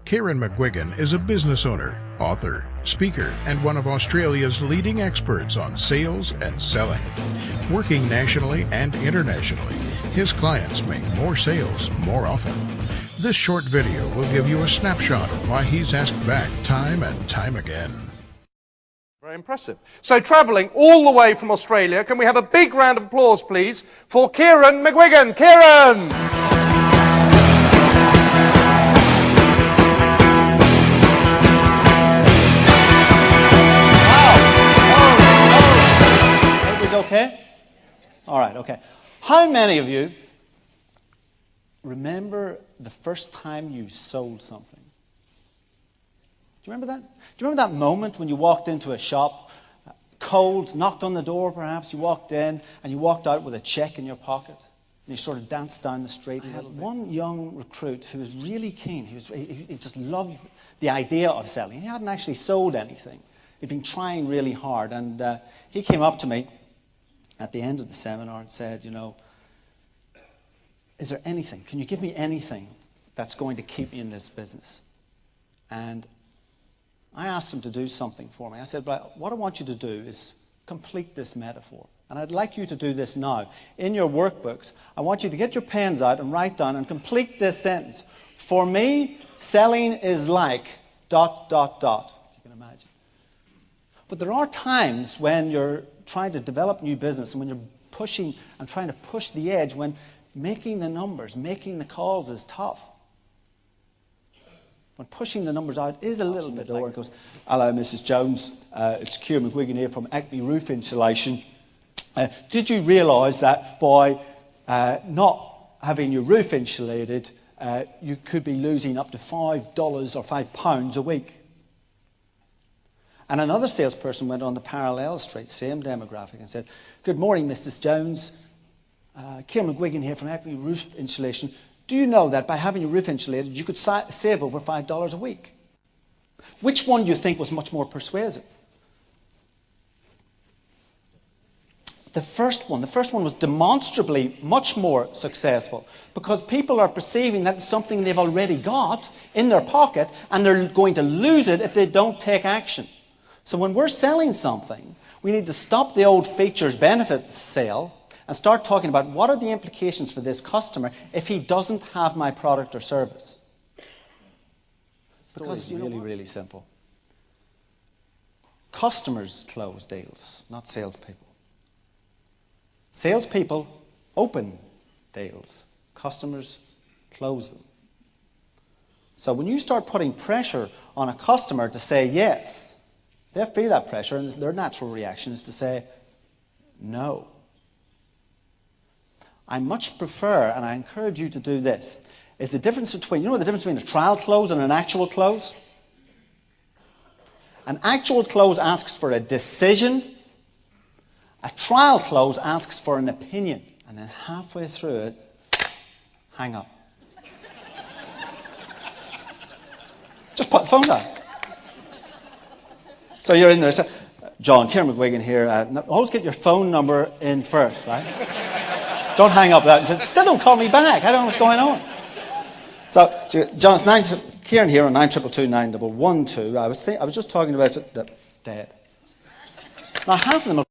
Ciaran McGuigan is a business owner, author, speaker, and one of Australia's leading experts on sales and selling. Working nationally and internationally, his clients make more sales more often. This short video will give you a snapshot of why he's asked back time and time again. Very impressive. So travelling all the way from Australia, can we have a big round of applause, please, for Ciaran McGuigan. Ciaran! Okay? All right, okay. How many of you remember the first time you sold something? Do you remember that? Do you remember that moment when you walked into a shop, cold, knocked on the door perhaps, you walked in and you walked out with a check in your pocket and you sort of danced down the street? I had one young recruit who was really keen. He just loved the idea of selling. He hadn't actually sold anything. He'd been trying really hard, and he came up to me at the end of the seminar and said, you know, is there anything, can you give me anything that's going to keep me in this business? And I asked him to do something for me. I said, right, what I want you to do is complete this metaphor. And I'd like you to do this now. In your workbooks, I want you to get your pens out and write down and complete this sentence. For me, selling is like ... if you can imagine. But there are times when you're trying to develop new business and when you're pushing and trying to push the edge, when making the numbers, making the calls is tough. When pushing the numbers out is a little bit like, goes, hello, Mrs. Jones. It's Ciaran McGuigan here from Acme Roof Insulation. Did you realise that by not having your roof insulated, you could be losing up to $5 or £5 a week? And another salesperson went on the parallel street, same demographic, and said, good morning, Mrs. Jones. Ciaran McGuigan here from Acme Roof Insulation. Do you know that by having your roof insulated, you could save over $5 a week? Which one do you think was much more persuasive? The first one was demonstrably much more successful because people are perceiving that it's something they've already got in their pocket and they're going to lose it if they don't take action. So when we're selling something, we need to stop the old features benefits sale and start talking about what are the implications for this customer if he doesn't have my product or service. Because it's really simple. Customers close deals, not salespeople. Salespeople open deals. Customers close them. So when you start putting pressure on a customer to say yes, they feel that pressure, and their natural reaction is to say no. I much prefer, and I encourage you to do this, is the difference between, you know the difference between a trial close and an actual close? An actual close asks for a decision. A trial close asks for an opinion. And then halfway through it, hang up. Just put the phone down. So you're in there, so, John, Ciaran McGuigan here. Always get your phone number in first, right? Don't hang up that and say, still don't call me back. I don't know what's going on. So John, it's Ciaran here on 9222912. I was just talking about it, dead. Now, half of them